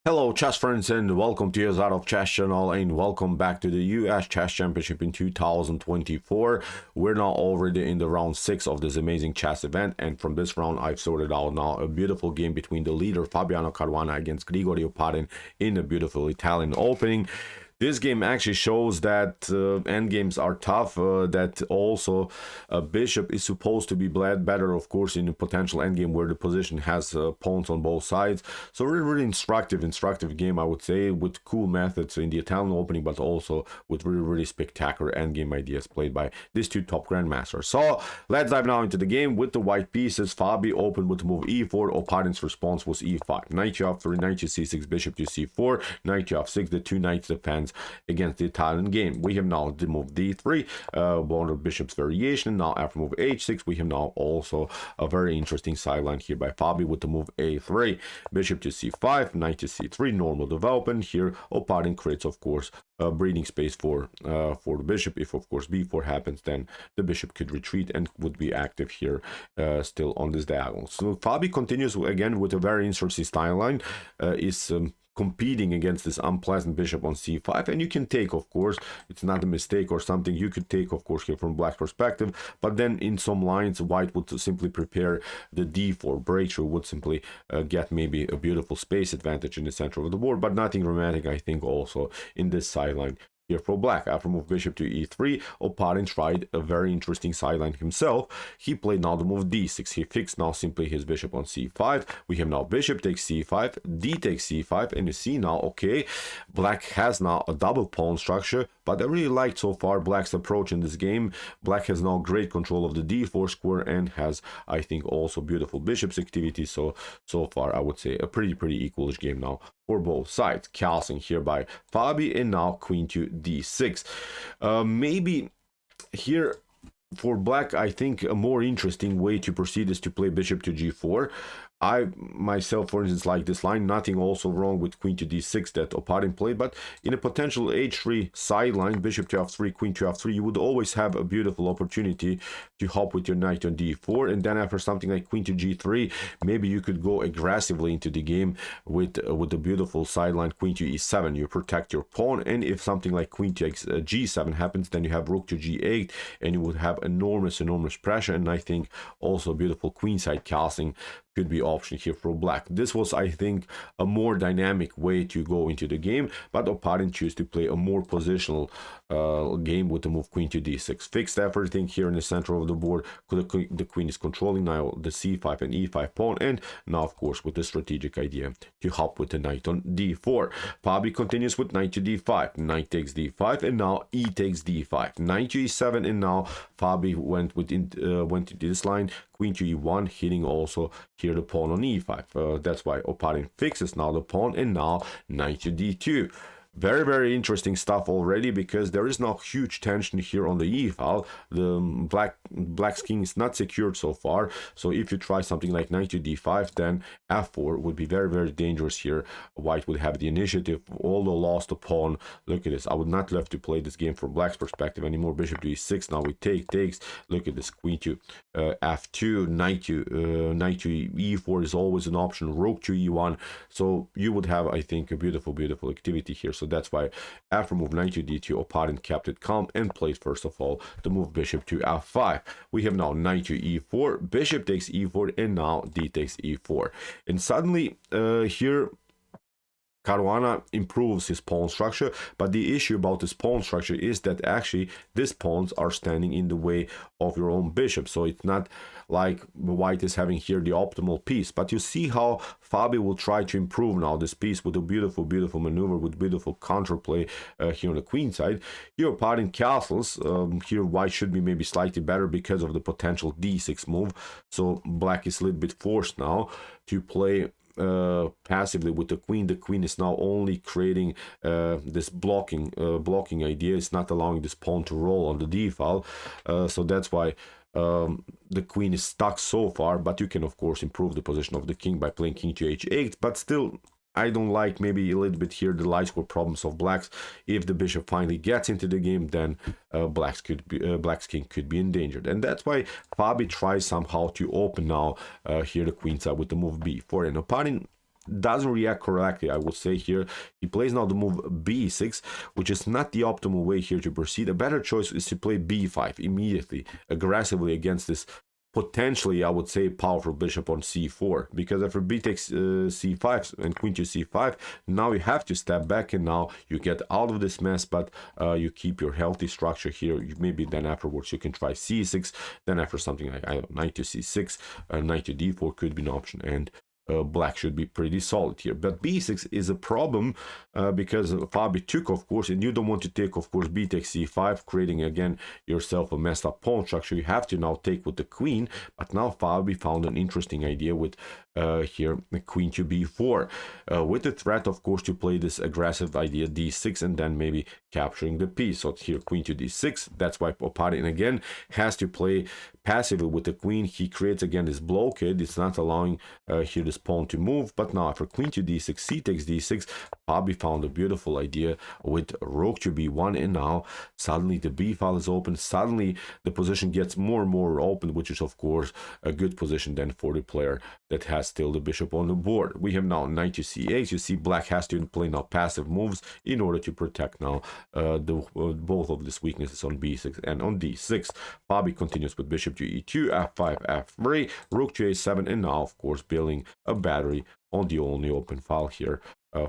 Hello chess friends and welcome to your Out of Chess channel and welcome back to the US Chess Championship in 2024. We're now already in the round 6 of this amazing chess event, and from this round I've sorted out now a beautiful game between the leader Fabiano Caruana against Grigori Oparin in a beautiful Italian opening. This game actually shows that endgames are tough, that also bishop is supposed to be better, of course, in a potential endgame where the position has pawns on both sides. So really instructive game, I would say, with cool methods in the Italian opening, but also with really spectacular endgame ideas played by these two top grandmasters. So let's dive now into the game with the white pieces. Fabi opened with the move e4. Oparin's response was e5. Knight to f3, knight to c6, bishop to c4, knight to f6. The two knights defend against the Italian game. We have now the move d3, one of bishop's variation. Now after move h6, we have now also a very interesting sideline here by Fabi with the move a3, bishop to c5, knight to c3, normal development. Here Oparin creates, of course, breathing space for the bishop. If of course b4 happens, then the bishop could retreat and would be active here still on this diagonal. So Fabi continues again with a very interesting style line, competing against this unpleasant bishop on c5, and you can take, of course, it's not a mistake or something, you could take, of course, here from black perspective, but then in some lines white would simply prepare the d4 breakthrough, would simply get maybe a beautiful space advantage in the center of the board, but nothing dramatic, I think, also in this sideline here for black. After move bishop to e3, Oparin tried a very interesting sideline himself. He played now the move d6. He fixed now simply his bishop on c5. We have now bishop takes c5, d takes c5, and you see now, okay, black has now a double pawn structure, but I really liked so far black's approach in this game. Black has now great control of the d4 square and has, I think, also beautiful bishop's activity. So far, I would say a pretty equalish game now for both sides. Castling here by Fabi, and now queen to d6. Maybe here for black, I think a more interesting way to proceed is to play bishop to g4. I myself, for instance, like this line. Nothing also wrong with queen to d6 that Oparin played, but in a potential h3 sideline, bishop to f3, queen to f3, you would always have a beautiful opportunity to hop with your knight on d4, and then after something like queen to g3, maybe you could go aggressively into the game with the beautiful sideline queen to e7. You protect your pawn, and if something like queen to g7 happens, then you have rook to g8, and you would have enormous pressure. And I think also beautiful queenside castling could be option here for black. This was, I think, a more dynamic way to go into the game, but Oparin chose to play a more positional game with the move queen to d6. Fixed everything here in the center of the board. The queen is controlling now the c5 and e5 pawn, and now of course with the strategic idea to hop with the knight on d4. Fabi continues with knight to d5, knight takes d5, and now e takes d5, knight to e7, and now Fabi went to this line, queen to e1, hitting also here the pawn on e5. That's why Oparin fixes now the pawn, and now knight to d2. Very interesting stuff already, because there is no huge tension here on the e file. The black's king is not secured so far, so if you try something like knight to d5, then f4 would be very dangerous here. White would have the initiative, although lost a pawn. Look at this. I would not love to play this game from black's perspective anymore. Bishop to e6. Now we takes. Look at this, queen to f2, knight to e4 is always an option. Rook to e1. So you would have, I think, a beautiful activity here. So that's why after move knight to d2, Oparin kept it calm and played first of all the move bishop to f5. We have now knight to e4, bishop takes e4, and now d takes e4. And suddenly here Caruana improves his pawn structure, but the issue about this pawn structure is that actually these pawns are standing in the way of your own bishop. So it's not like white is having here the optimal piece, but you see how Fabi will try to improve now this piece with a beautiful maneuver, with beautiful counterplay here on the queen side. Here Oparin castles. Here white should be maybe slightly better because of the potential d6 move. So black is a little bit forced now to play passively with the queen. The queen is now only creating this blocking idea. It's not allowing this pawn to roll on the d file, so that's why the queen is stuck so far. But you can of course improve the position of the king by playing king to h8, but still I don't like maybe a little bit here the light score problems of blacks. If the bishop finally gets into the game, then black's king could be endangered, and that's why Fabi tries somehow to open now here the queen side with the move b4. And Oparin doesn't react correctly, I would say here. He plays now the move b6, which is not the optimal way here to proceed. A better choice is to play b5 immediately, aggressively against this potentially, I would say, powerful bishop on c4, because after b takes c5 and queen to c5, now you have to step back, and now you get out of this mess, but you keep your healthy structure here. Maybe then afterwards you can try c6, then after something like, I don't know, knight to c6, knight to d4 could be an option, and black should be pretty solid here. But b6 is a problem because Fabi took, of course, and you don't want to take, of course, b takes c5, creating again yourself a messed up pawn structure. You have to now take with the queen, but now Fabi found an interesting idea with here queen to b4, with the threat, of course, to play this aggressive idea d6 and then maybe capturing the piece. So here queen to d6. That's why Oparin again has to play passively with the queen. He creates again this blockade. It's not allowing here this pawn to move. But now after queen to d6, c takes d6, Fabi found a beautiful idea with rook to b1, and now suddenly the b file is open. Suddenly the position gets more and more open, which is of course a good position then for the player that has still the bishop on the board. We have now knight to c8. You see black has to play now passive moves in order to protect now both of these weaknesses on b6 and on d6. Fabi continues with bishop to e2, f5, f3, rook to a7, and now of course building a battery on the only open file here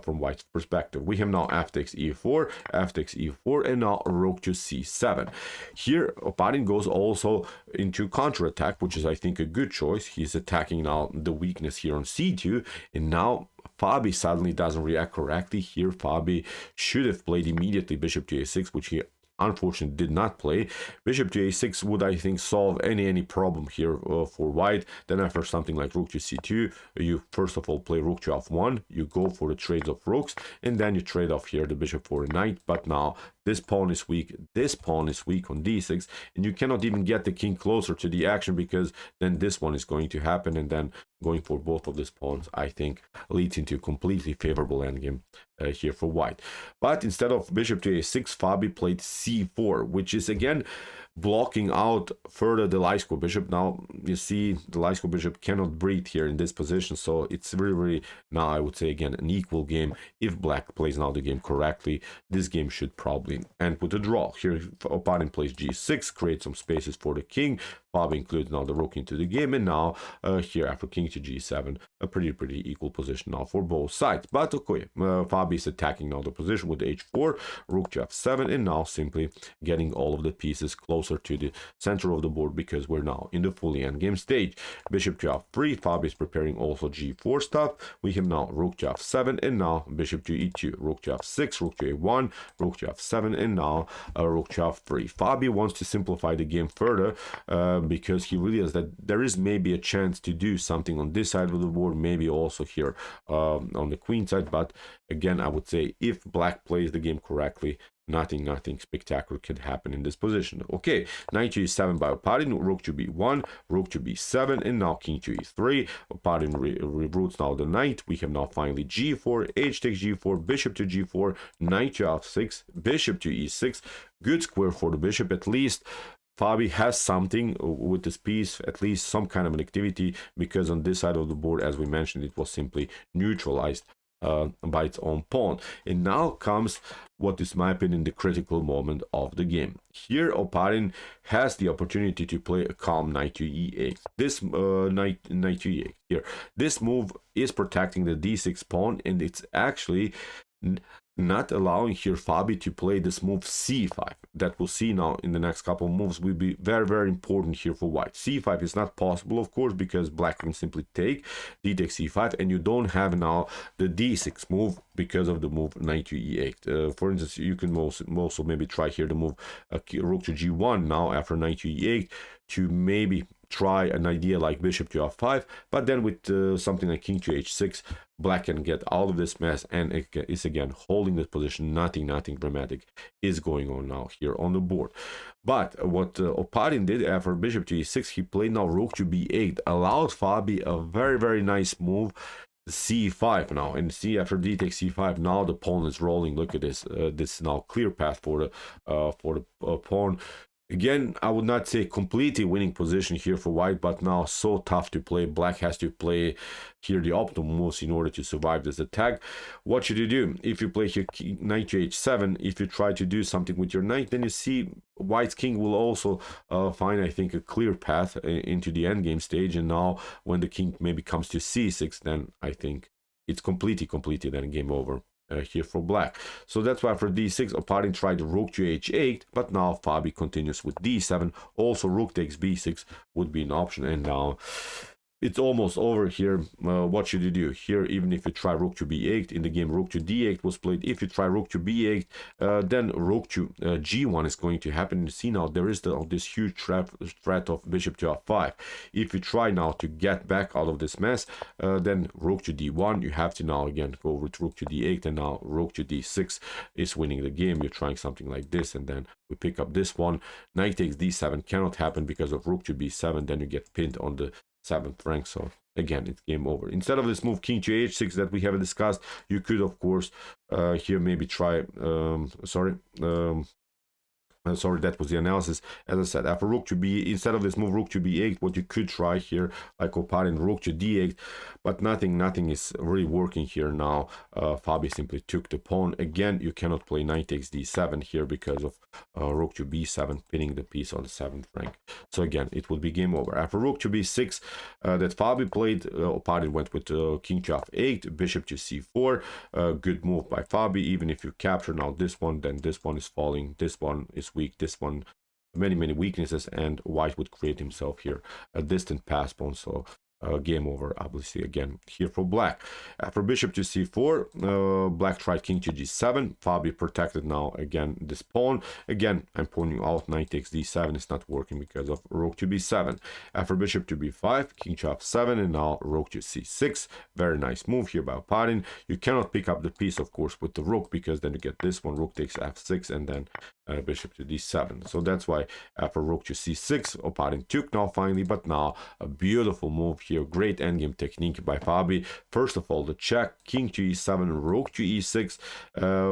from white's perspective. We have now f takes e4, and now rook to c7. Here Oparin goes also into counterattack, which is I think a good choice. He's attacking now the weakness here on c2, and now Fabi suddenly doesn't react correctly. Here Fabi should have played immediately bishop to a6, which he unfortunately did not play. Bishop to a6 would, I think, solve any problem here for white. Then after something like rook to c2, you first of all play rook to f1, you go for the trades of rooks, and then you trade off here the bishop for a knight. But now this pawn is weak, this pawn is weak on d6, and you cannot even get the king closer to the action, because then this one is going to happen, and then going for both of these pawns, I think, leads into a completely favorable endgame here for white. But instead of bishop to a6, Fabi played c4, which is again blocking out further the light square bishop. Now you see the light square bishop cannot breathe here in this position, so it's really now I would say again an equal game. If black plays now the game correctly, this game should probably end with a draw. Here Oparin plays g6, create some spaces for the king. Fabi includes now the rook into the game, and now here after king to g7, a pretty equal position now for both sides. But okay, Fabi is attacking now the position with h4, rook to f7, and now simply getting all of the pieces closer to the center of the board, because we're now in the fully endgame stage. Bishop to f3, Fabi is preparing also g4 stuff. We have now rook to f7, and now bishop to e2, rook to f6, rook to a1, rook to f7, and now rook to f3. Fabi wants to simplify the game further because he realizes that there is maybe a chance to do something on this side of the board, maybe also here on the queen side. But again, I would say if black plays the game correctly, nothing spectacular could happen in this position. Okay, knight to e7 by Oparin, rook to b1, rook to b7, and now king to e3. Oparin reroutes now the knight. We have now finally g4, h takes g4, bishop to g4, knight to f6, bishop to e6. Good square for the bishop. At least Fabi has something with this piece, at least some kind of an activity, because on this side of the board, as we mentioned, it was simply neutralized by its own pawn. And now comes what is, my opinion, the critical moment of the game. Here Oparin has the opportunity to play a calm knight to e8. This knight to e8 here, this move is protecting the d6 pawn, and it's actually not allowing here Fabi to play this move c5 that we'll see now in the next couple of moves will be very important here for white. c5 is not possible, of course, because black can simply take d takes c5, and you don't have now the d6 move because of the move knight to e8. For instance, you can also maybe try here the move rook to g1 now after knight to e8 to maybe try an idea like bishop to f5, but then with something like king to h6, black can get out of this mess, and it is again holding this position. Nothing dramatic is going on now here on the board. But what Oparin did after bishop to e6, he played now rook to b8, allowed Fabi a very nice move, c5 now, and see after d takes c5, now the pawn is rolling. Look at this, this is now clear path for the pawn Again, I would not say completely winning position here for white, but now so tough to play. Black has to play here the optimal moves in order to survive this attack. What should you do? If you play here knight to h7, if you try to do something with your knight, then you see white's king will also find, I think, a clear path into the endgame stage. And now when the king maybe comes to c6, then I think it's completed and game over. Here for black. So that's why for d6, Oparin tried rook to h8, but now Fabi continues with d7. Also, rook takes b6 would be an option, and now it's almost over here. What should you do here? Even if you try rook to b8 in the game, rook to d8 was played. If you try rook to b8, then rook to g1 is going to happen. You see now there is this huge threat of bishop to f5. If you try now to get back out of this mess, then rook to d1. You have to now again go with rook to d8, and now rook to d6 is winning the game. You're trying something like this, and then we pick up this one. Knight takes d7 cannot happen because of rook to b7. Then you get pinned on the 7th rank, so again it's game over. Instead of this move king to h6 that we have discussed, you could of course here maybe try sorry, that was the analysis. As I said, after rook to b, instead of this move rook to b8, what you could try here, like Oparin, rook to d8, but nothing is really working here now. Fabi simply took the pawn. Again, you cannot play knight takes d7 here because of rook to b7 pinning the piece on the 7th rank. So again, it would be game over. After rook to b6 that Fabi played, Oparin went with king to f8, bishop to c4. Good move by Fabi. Even if you capture now this one, then this one is falling, this one is weak, this one many weaknesses, and white would create himself here a distant pass pawn. So game over obviously again here for black. After bishop to c4, black tried king to g7. Fabi protected now again this pawn. Again, I'm pointing out knight takes d7 is not working because of rook to b7. After bishop to b5, king to f7, and now rook to c6. Very nice move here by Oparin. You cannot pick up the piece of course with the rook, because then you get this one, rook takes f6, and then bishop to d7. So that's why after rook to c6, Oparin took now finally, but now a beautiful move here. Great endgame technique by Fabi. First of all, the check, king to e7, rook to e6.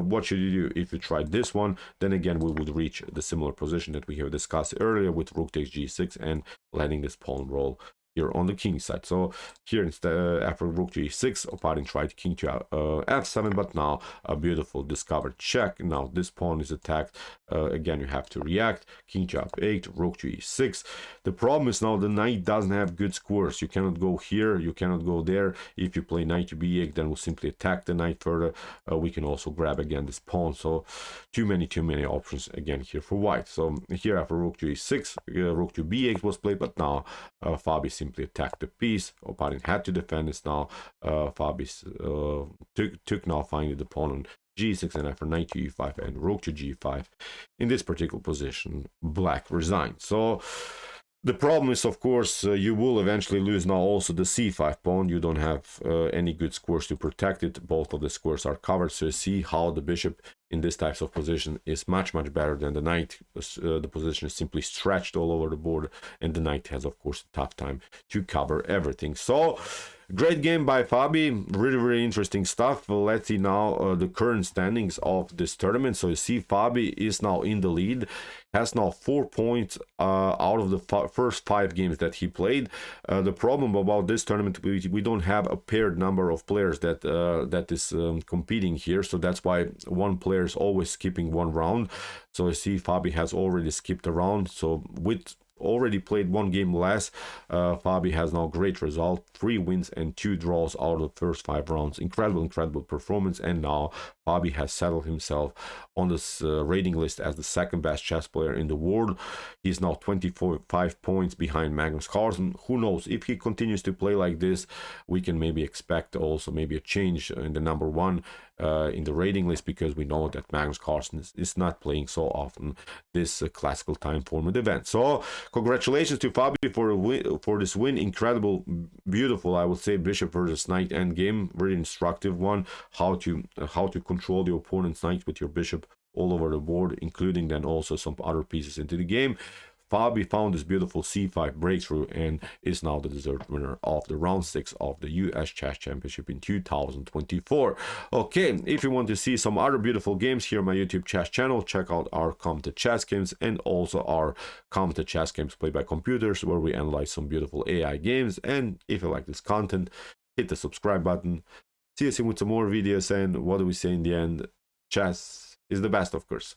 What should you do? If you try this one, then again we would reach the similar position that we have discussed earlier with rook takes g6 and letting this pawn roll here on the king side. So here instead, after rook to e6, Oparin tried king to f7, but now a beautiful discovered check. Now this pawn is attacked. Again, you have to react. King to f8, rook to e6. The problem is now the knight doesn't have good squares. You cannot go here, you cannot go there. If you play knight to b8, then we'll simply attack the knight further. We can also grab again this pawn. So too many options again here for white. So here after rook to e6, rook to b8 was played, but now Fabi simply attacked the piece. Oparin had to defend this now. Fabi took now finally the pawn on g6, and after knight to e5 and rook to g5 in this particular position, black resigned. So the problem is, of course, you will eventually lose now also the c5 pawn. You don't have any good squares to protect it. Both of the squares are covered. So you see how the bishop in this types of position is much better than the knight. The position is simply stretched all over the board, and the knight has, of course, a tough time to cover everything. So great game by Fabi. Really interesting stuff. Let's see now the current standings of this tournament. So you see Fabi is now in the lead, has now 4 points out of the first 5 games that he played. The problem about this tournament, we don't have a paired number of players that is competing here. So that's why one player is always skipping one round. So you see Fabi has already skipped a round. So with already played 1 game less, Fabi has now great result, 3 wins and 2 draws out of the first 5 rounds. Incredible performance, and now Fabi has settled himself on this rating list as the 2nd best chess player in the world. He's now 25 points behind Magnus Carlsen. Who knows, if he continues to play like this, we can maybe expect also maybe a change in the number 1 in the rating list, because we know that Magnus Carlsen is not playing so often this classical time format event. So congratulations to Fabi for this win. Incredible, beautiful, I would say, bishop versus knight endgame. Very instructive one. How to control the opponent's knight with your bishop all over the board, including then also some other pieces into the game. Fabi found this beautiful C5 breakthrough and is now the deserved winner of the round 6 of the US Chess Championship in 2024. Okay, if you want to see some other beautiful games here on my YouTube chess channel, check out our commented chess games and also our commented chess games played by computers, where we analyze some beautiful AI games. And if you like this content, hit the subscribe button. See you soon with some more videos, and what do we say in the end? Chess is the best, of course.